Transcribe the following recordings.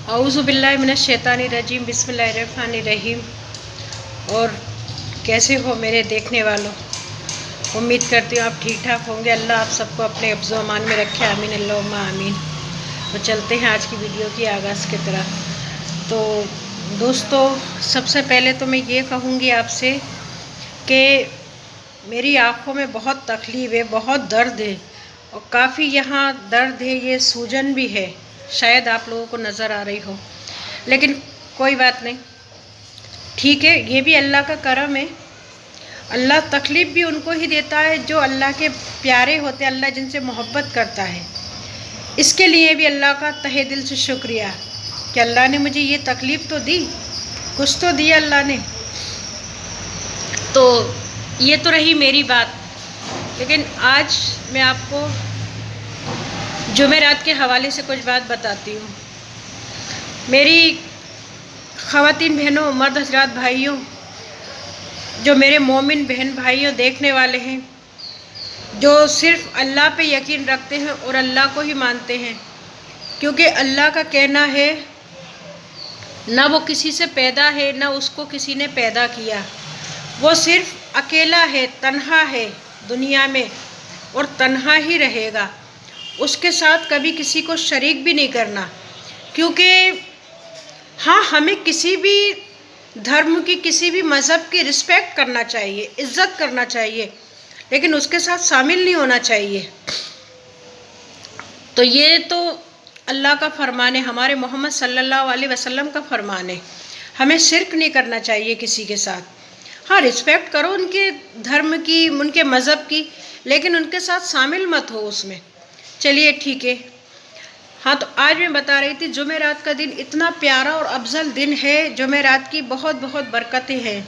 औज़ु बिल्लाहि मिनश शैतानिर रजीम बिस्मिल्लाहिर रहमानिर रहीम। और कैसे हो मेरे देखने वालों, उम्मीद करती हूँ आप ठीक ठाक होंगे। अल्लाह आप सबको अपने हिफ्ज़-ओ अमान में रखे, आमीन अल्लाहुम्मा आमीन। तो चलते हैं आज की वीडियो की आगाज़ की तरफ। तो दोस्तों, सबसे पहले तो मैं ये कहूँगी आपसे कि मेरी आँखों में बहुत तकलीफ़ है, बहुत दर्द है और काफ़ी यहाँ दर्द है, ये सूजन भी है, शायद आप लोगों को नज़र आ रही हो, लेकिन कोई बात नहीं, ठीक है, ये भी अल्लाह का करम है। अल्लाह तकलीफ़ भी उनको ही देता है जो अल्लाह के प्यारे होते हैं, अल्लाह जिनसे मोहब्बत करता है। इसके लिए भी अल्लाह का तहे दिल से शुक्रिया कि अल्लाह ने मुझे ये तकलीफ़ तो दी, कुछ तो दिया अल्लाह ने। तो ये तो रही मेरी बात, लेकिन आज मैं आपको जुमेरात के हवाले से कुछ बात बताती हूँ। मेरी ख़वातीन बहनों, मर्द हज़रात, भाइयों, जो मेरे मोमिन बहन भाइयों देखने वाले हैं, जो सिर्फ़ अल्लाह पे यकीन रखते हैं और अल्लाह को ही मानते हैं, क्योंकि अल्लाह का कहना है ना वो किसी से पैदा है ना उसको किसी ने पैदा किया, वो सिर्फ़ अकेला है, तन्हा है दुनिया में और तन्हा ही रहेगा। उसके साथ कभी किसी को शरीक भी नहीं करना, क्योंकि हाँ, हमें किसी भी धर्म की, किसी भी मज़हब की रिस्पेक्ट करना चाहिए, इज़्ज़त करना चाहिए, लेकिन उसके साथ शामिल नहीं होना चाहिए। तो ये तो अल्लाह का फरमान है, हमारे मोहम्मद सल्लल्लाहु अलैहि वसल्लम का फरमान है। हमें शिर्क नहीं करना चाहिए किसी के साथ। हाँ, रिस्पेक्ट करो उनके धर्म की, उनके मज़हब की, लेकिन उनके साथ शामिल मत हो उसमें। चलिए ठीक है। हाँ, तो आज मैं बता रही थी, जुमेरात का दिन इतना प्यारा और अफजल दिन है। जुमेरात की बहुत बहुत बरकतें हैं।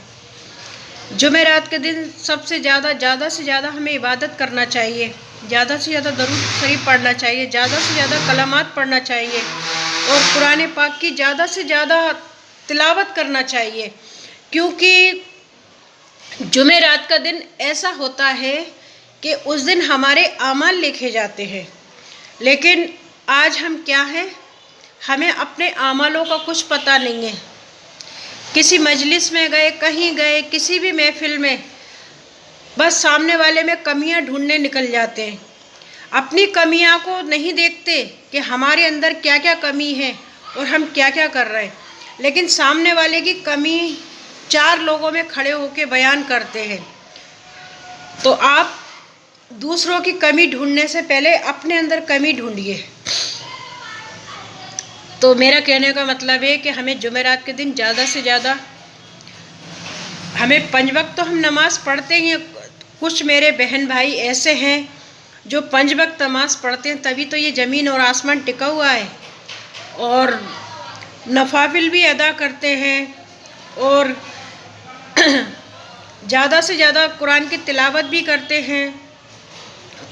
जुमेरात के दिन ज़्यादा से ज़्यादा हमें इबादत करना चाहिए, ज़्यादा से ज़्यादा दरूद शरीफ पढ़ना चाहिए, ज़्यादा से ज़्यादा कलामात पढ़ना चाहिए और कुरान पाक की ज़्यादा से ज़्यादा तिलावत करना चाहिए, क्योंकि जुमेरात का दिन ऐसा होता है कि उस दिन हमारे आमाल लिखे जाते हैं। लेकिन आज हम क्या हैं, हमें अपने आमालों का कुछ पता नहीं है। किसी मजलिस में गए, कहीं गए, किसी भी महफिल में, बस सामने वाले में कमियां ढूंढने निकल जाते हैं। अपनी कमियां को नहीं देखते कि हमारे अंदर क्या क्या कमी है और हम क्या क्या कर रहे हैं, लेकिन सामने वाले की कमी चार लोगों में खड़े होकर बयान करते हैं। तो आप दूसरों की कमी ढूंढने से पहले अपने अंदर कमी ढूंढिए। तो मेरा कहने का मतलब है कि हमें जुमेरात के दिन ज़्यादा से ज़्यादा, हमें 5 वक्त तो हम नमाज़ पढ़ते ही हैं। कुछ मेरे बहन भाई ऐसे हैं जो 5 वक्त नमाज़ पढ़ते हैं, तभी तो ये ज़मीन और आसमान टिका हुआ है, और नफाफिल भी अदा करते हैं और ज़्यादा से ज़्यादा कुरान की तिलावत भी करते हैं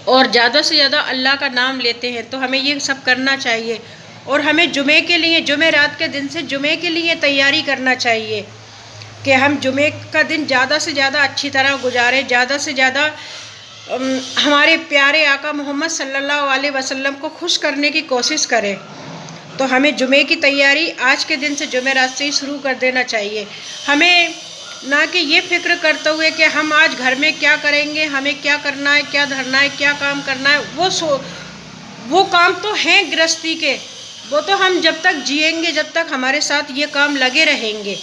और ज़्यादा से ज़्यादा अल्लाह का नाम लेते हैं। तो हमें ये सब करना चाहिए और हमें जुमे के लिए, जुमेरात के दिन से जुमे के लिए तैयारी करना चाहिए कि हम जुमे का दिन ज़्यादा से ज़्यादा अच्छी तरह गुजारें, ज़्यादा से ज़्यादा हमारे प्यारे आका मोहम्मद सल्लल्लाहु अलैहि वसल्लम को खुश करने की कोशिश करें। तो हमें जुमे की तैयारी आज के दिन से, जुमेरात से ही शुरू कर देना चाहिए। हमें ना कि ये फ़िक्र करते हुए कि हम आज घर में क्या करेंगे, हमें क्या करना है, क्या धरना है, क्या काम करना है, वो काम तो हैं गृहस्थी के, वो तो हम जब तक जिएंगे, जब तक हमारे साथ ये काम लगे रहेंगे।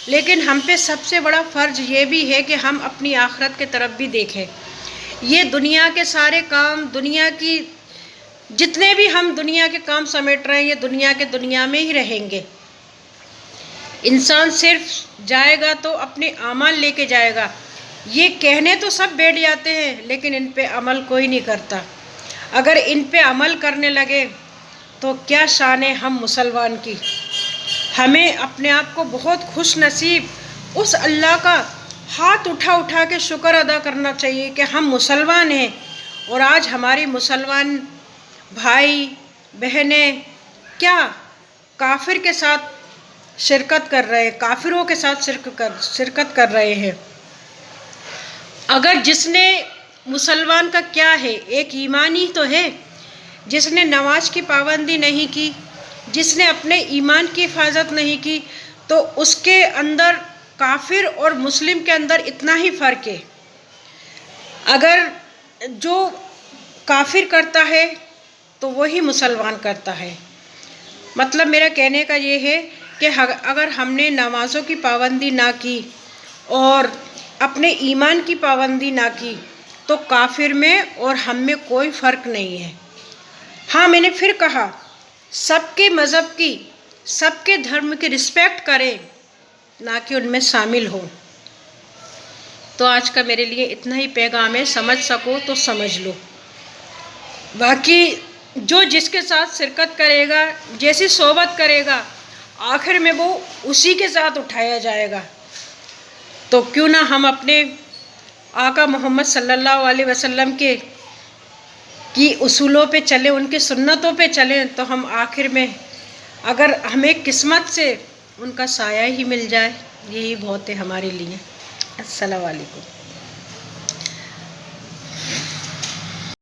लेकिन हम पे सबसे बड़ा फ़र्ज़ ये भी है कि हम अपनी आखिरत के तरफ भी देखें। ये दुनिया के सारे काम, दुनिया की जितने भी हम दुनिया के काम समेट रहे हैं, ये दुनिया के दुनिया में ही रहेंगे। इंसान सिर्फ जाएगा तो अपने आमाल लेके जाएगा। ये कहने तो सब बैठ जाते हैं, लेकिन इन पे अमल कोई नहीं करता। अगर इन पे अमल करने लगे तो क्या शान है हम मुसलमान की। हमें अपने आप को बहुत खुश नसीब उस अल्लाह का हाथ उठा उठा के शुक्र अदा करना चाहिए कि हम मुसलमान हैं और आज हमारे मुसलमान भाई बहनें क्या काफिर के साथ शिरकत कर रहे हैं, काफिरों के साथ शिरकत कर रहे हैं। अगर जिसने, मुसलमान का क्या है, एक ईमान ही तो है। जिसने नमाज की पाबंदी नहीं की, جس نے اپنے ایمان کی حفاظت نہیں کی تو اس کے اندر کافر اور مسلم کے اندر اتنا ہی فرق ہے. اگر جو کافر کرتا ہے تو وہی مسلمان کرتا ہے. مطلب میرا کہنے کا یہ ہے کہ اگر ہم نے نمازوں کی پابندی نہ کی اور اپنے ایمان کی پابندی نہ کی تو کافر میں اور ہم میں کوئی فرق نہیں ہے. ہاں، میں نے پھر کہا سب کے مذہب کی، سب کے دھرم کی رسپیکٹ کریں، نہ کہ ان میں شامل ہو. تو آج کا میرے لیے اتنا ہی پیغام ہے. سمجھ سکو تو سمجھ لو. باقی جو جس کے ساتھ شرکت کرے گا، جیسی صحبت کرے گا، آخر میں وہ اسی کے ساتھ اٹھایا جائے گا. تو کیوں نہ ہم اپنے آقا محمد صلی اللہ علیہ وسلم کی اصولوں پہ چلیں، ان کی سنتوں پہ چلیں، تو ہم آخر میں اگر ہمیں قسمت سے ان کا سایہ ہی مل جائے، یہی بہت ہے ہمارے لیے. السلام علیکم.